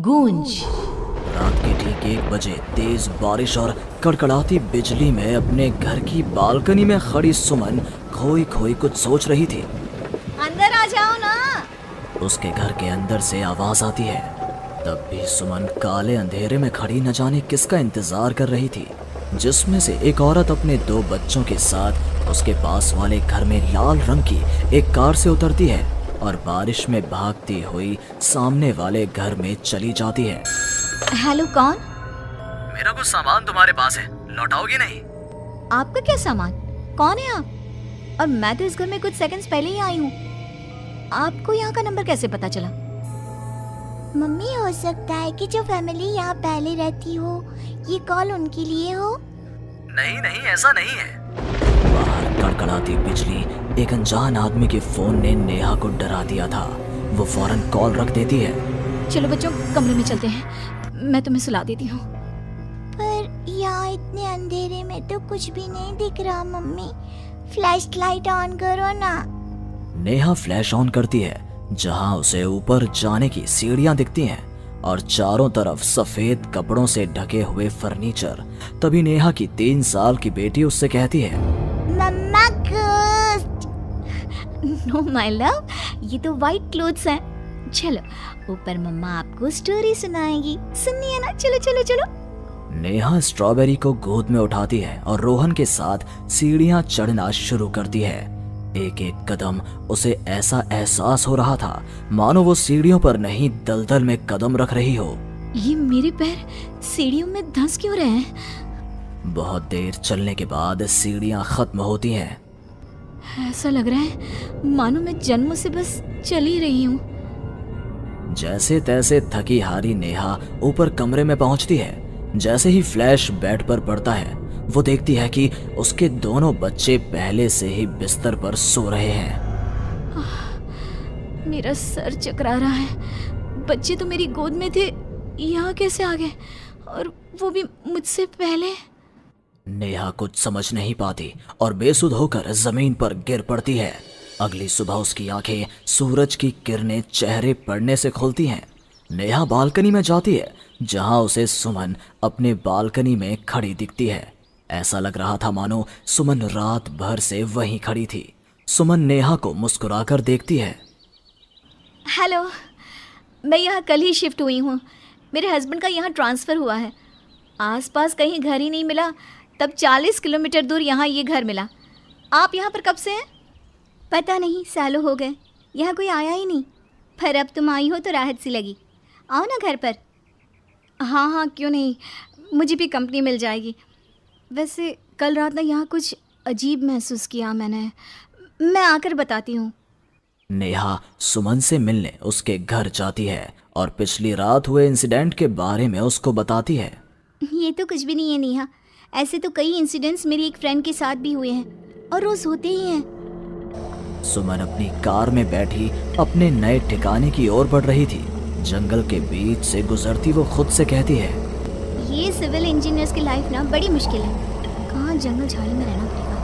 गूंज। रात के ठीक 1 बजे तेज बारिश और कड़कड़ाती बिजली में अपने घर की बालकनी में खड़ी सुमन खोई खोई कुछ सोच रही थी। अंदर आ जाओ ना। उसके घर के अंदर से आवाज आती है। तब भी सुमन काले अंधेरे में खड़ी न जाने किसका इंतजार कर रही थी, जिसमें से एक औरत अपने 2 बच्चों के साथ उसके पास वाले घर में लाल रंग की एक कार से उतरती है और बारिश में भागती हुई सामने वाले घर में चली जाती है। हेलो, कौन? मेरा कुछ सामान तुम्हारे पास है, लौटाओगी नहीं? आपका क्या सामान? कौन है आप? और मैं तो इस घर में कुछ सेकंड्स पहले ही आई हूँ। आपको यहाँ का नंबर कैसे पता चला? मम्मी, हो सकता है कि जो फैमिली यहाँ पहले रहती हो, ये कॉल उनके लिए हो। नहीं नहीं, ऐसा नहीं है। बाहर कड़कड़ाती बिजली एक अनजान आदमी के फोन ने नेहा को डरा दिया था। वो फौरन कॉल रख देती है। चलो बच्चों, कमरे में चलते हैं, मैं तुम्हें सुला देती हूँ। पर यहाँ इतने अंधेरे में तो कुछ भी नहीं दिख रहा मम्मी, फ्लैश लाइट ऑन करो ना। नेहा फ्लैश ऑन करती है, जहां उसे ऊपर जाने की सीढ़ियां दिखती हैं और चारों तरफ सफेद कपड़ों से ढके हुए फर्नीचर। तभी नेहा की 3 साल की बेटी उससे कहती है, मम्मा घोस्ट। नो माय लव, ये तो व्हाइट क्लोथ्स हैं। चलो ऊपर, मम्मा आपको स्टोरी सुनाएगी, सुननी है ना? चलो चलो चलो। नेहा स्ट्रॉबेरी को गोद में उठाती है और रोहन के साथ सीढ़ियां चढ़ना शुरू करती है। एक एक कदम उसे ऐसा एहसास हो रहा था मानो वो सीढ़ियों पर नहीं दलदल में कदम रख रही हो। ये मेरे पैर सीढ़ियों में धंस क्यों रहे हैं? बहुत देर चलने के बाद सीढ़ियां खत्म होती हैं। ऐसा लग रहा है मानो मैं जन्म से बस चल ही रही हूँ। जैसे तैसे थकी हारी नेहा ऊपर कमरे में पहुंचती है। जैसे ही फ्लैश बेड पर पड़ता है, वो देखती है कि उसके दोनों बच्चे पहले से ही बिस्तर पर सो रहे हैं। मेरा सर चकरा रहा है। बच्चे तो मेरी गोद में थे, यहाँ कैसे आ गए? और वो भी मुझसे पहले। नेहा कुछ समझ नहीं पाती और बेसुध होकर जमीन पर गिर पड़ती है। अगली सुबह उसकी आंखें सूरज की किरणें चेहरे पड़ने से खुलती हैं। नेहा बालकनी में जाती है, जहां उसे सुमन अपने बालकनी में खड़ी दिखती है। ऐसा लग रहा था मानो सुमन रात भर से वहीं खड़ी थी। सुमन नेहा को मुस्कुराकर देखती है। हेलो, मैं यहाँ कल ही शिफ्ट हुई हूँ। मेरे हस्बैंड का यहाँ ट्रांसफ़र हुआ है। आसपास कहीं घर ही नहीं मिला, तब 40 किलोमीटर दूर यहाँ ये घर मिला। आप यहाँ पर कब से हैं? पता नहीं, सालों हो गए, यहाँ कोई आया ही नहीं। पर अब तुम आई हो तो राहत सी लगी। आओ ना घर पर। हाँ हाँ, क्यों नहीं, मुझे भी कंपनी मिल जाएगी। वैसे कल रात ना यहाँ कुछ अजीब महसूस किया मैंने। मैं आकर बताती हूँ। नेहा सुमन से मिलने उसके घर जाती है और पिछली रात हुए इंसिडेंट के बारे में उसको बताती है। ये तो कुछ भी नहीं है नेहा, ऐसे तो कई इंसिडेंट्स मेरी एक फ्रेंड के साथ भी हुए हैं और रोज होते ही हैं। सुमन अपनी कार में बैठी अपने नए ठिकाने की ओर बढ़ रही थी। जंगल के बीच से गुजरती वो खुद से कहती है, ये सिविल इंजीनियर्स की लाइफ ना बड़ी मुश्किल है। कहाँ जंगल झाड़ी में रहना पड़ेगा।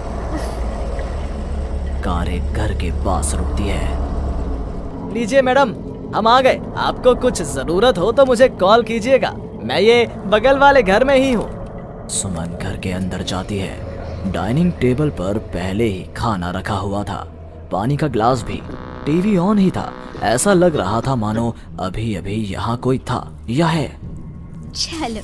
कार एक घर के पास रुकती है। लीजिए मैडम, हम आ गए। आपको कुछ जरूरत हो तो मुझे कॉल कीजिएगा, मैं ये बगल वाले घर में ही हूँ। सुमन घर के अंदर जाती है। डाइनिंग टेबल पर पहले ही खाना रखा हुआ था, पानी का ग्लास भी, टीवी ऑन ही था। ऐसा लग रहा था मानो अभी अभी यहाँ कोई था या है। चलो,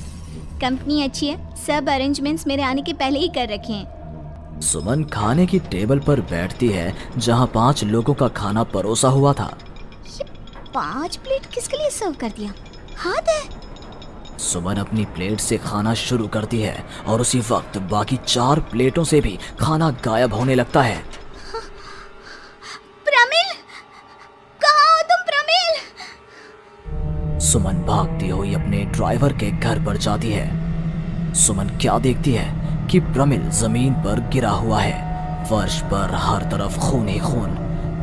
कंपनी अच्छी है, सब अरेंजमेंट्स मेरे आने के पहले ही कर रखे हैं। सुमन खाने की टेबल पर बैठती है, जहाँ 5 लोगों का खाना परोसा हुआ था। ये 5 प्लेट किसके लिए सर्व कर दिया? हाथ है। सुमन अपनी प्लेट से खाना शुरू करती है और उसी वक्त बाकी 4 प्लेटों से भी खाना गायब होने लगता है। प्रमिल, कहाँ हो तुम प्रमिल? सुमन भागती हुई अपने ड्राइवर के घर पर जाती है। सुमन क्या देखती है कि प्रमिल जमीन पर गिरा हुआ है। फर्श पर हर तरफ खून ही खून।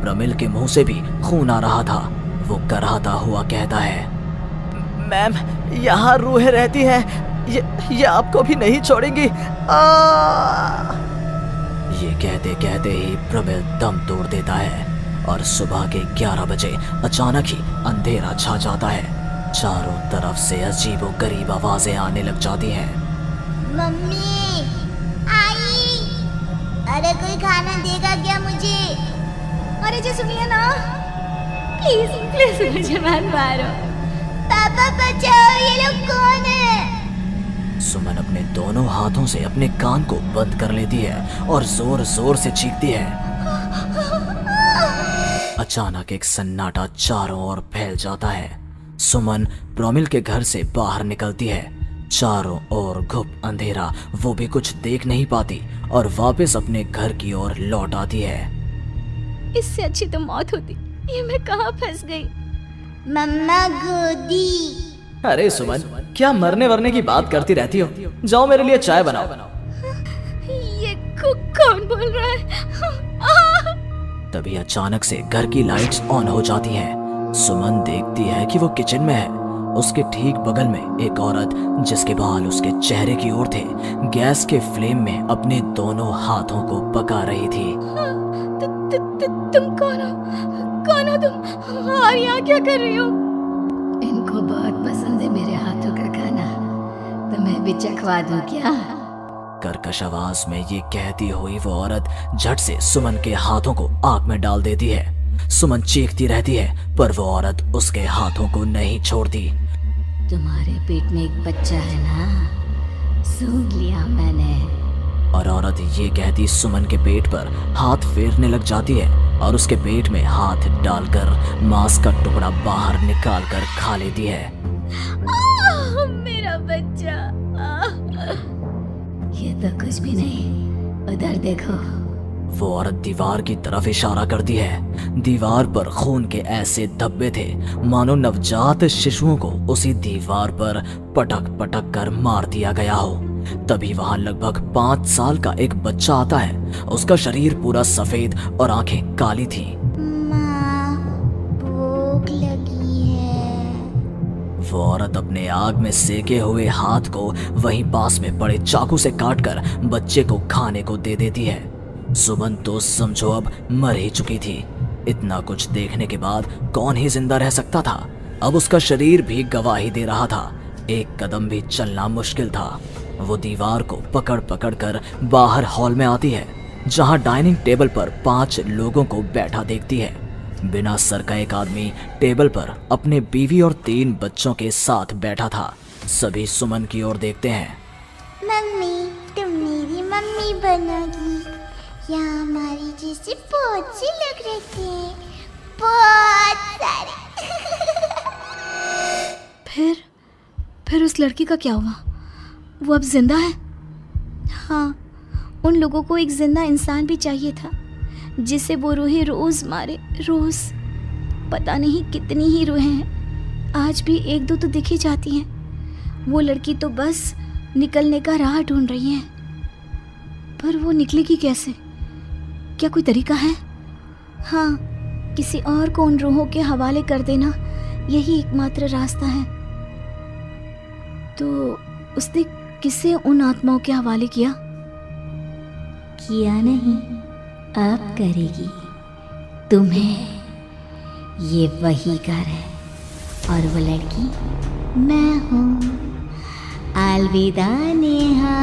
प्रमिल के मुंह से भी खून आ रहा था। वो कराहता हुआ कहता है, मैम, यहाँ रूहें रहती हैं, ये आपको भी नहीं छोड़ेंगी। ये कहते कहते ही प्रमिल दम तोड़ देता है और सुबह के 11 बजे अचानक ही अंधेरा छा जाता है। चारों तरफ से अजीबोगरीब आवाजें आने लग जाती हैं। मम्मी, आई, अरे कोई खाना देगा क्या मुझे? अरे जी सुनिए ना, प्लीज प्लीज मुझे मत मारो। पापा बचाओ, ये लोग कौन है? सुमन अपने दोनों हाथों से अपने कान को बंद कर लेती है और जोर जोर से चीखती है। अचानक एक सन्नाटा चारों ओर फैल जाता है। सुमन प्रोमिल के घर से बाहर निकलती है। चारों ओर घुप अंधेरा, वो भी कुछ देख नहीं पाती और वापस अपने घर की ओर लौट आती है। इससे अच्छी तो मौत होती, ये मैं कहाँ फंस गई। मम्मा गोदी। अरे सुमन, क्या मरने वरने की बात करती रहती हो? जाओ मेरे लिए चाय बनाओ। ये कौन बोल रहा है? तभी अचानक से घर की लाइट्स ऑन हो जाती हैं। सुमन देखती है कि वो किचन में है। उसके ठीक बगल में एक औरत, जिसके बाल उसके चेहरे की ओर थे, गैस के फ्लेम में अपने दोनों हाथों को पका रही थी। तुम कौन हो तुम, और यहाँ क्या कर रही हो? इनको बहुत पसंद है मेरे हाथों का खाना, तो मैं भी चखवा दूं क्या? कर्कश आवाज में ये कहती हुई वो औरत झट से सुमन के हाथों को आग में डाल देती है। सुमन चीखती रहती है, पर वो औरत उसके हाथों को नहीं छोड़ती। तुम्हारे पेट में एक बच्चा है ना, सूंघ लिया मैंने। और औरत ये कहती सुमन के पेट पर हाथ फेरने लग जाती है और उसके पेट में हाथ डालकर मांस का टुकड़ा बाहर निकाल कर खा लेती है। मेरा बच्चा। ये तो कुछ भी नहीं, उधर देखो। वो औरत दीवार की तरफ इशारा करती है। दीवार पर खून के ऐसे धब्बे थे मानो नवजात शिशुओं को उसी दीवार पर पटक पटक कर मार दिया गया हो। तभी वहां लगभग 5 साल का एक बच्चा आता है। उसका शरीर पूरा सफेद और आंखें काली थी। माँ, भूख लगी है। वो औरत अपने आग में सेके हुए हाथ को वहीं पास में पड़े चाकू से काटकर बच्चे को खाने को दे देती है। सुमन तो समझो अब मर ही चुकी थी। इतना कुछ देखने के बाद कौन ही जिंदा रह सकता था। अब उसका शरीर भी गवाही दे रहा था। एक कदम भी चलना मुश्किल था। वो दीवार को पकड़ पकड़ कर बाहर हॉल में आती है, जहां डाइनिंग टेबल पर 5 लोगों को बैठा देखती है। बिना सर का एक आदमी टेबल पर अपने बीवी और 3 बच्चों के साथ बैठा था। सभी सुमन की ओर देखते हैं। मम्मी, तुम मेरी मम्मी बनोगी। यहाँ हमारी जैसे बहुत से लोग रहते हैं, बहुत सारे। फिर उस लड़की का क्या हुआ? वो अब जिंदा है? हाँ, उन लोगों को एक जिंदा इंसान भी चाहिए था, जिसे वो रूहें रोज मारे, रोज। पता नहीं कितनी ही रूहें हैं, आज भी 1-2 तो दिख ही जाती हैं। वो लड़की तो बस निकलने का राह ढूंढ रही है, पर वो निकलेगी कैसे? क्या कोई तरीका है? हाँ, किसी और को उन रूहों के हवाले कर देना, यही एकमात्र रास्ता है। तो उसने किसे उन आत्माओं के हवाले किया? किया नहीं, अब करेगी। तुम्हें ये वही घर है और वो लड़की मैं हूँ। अलविदा नेहा।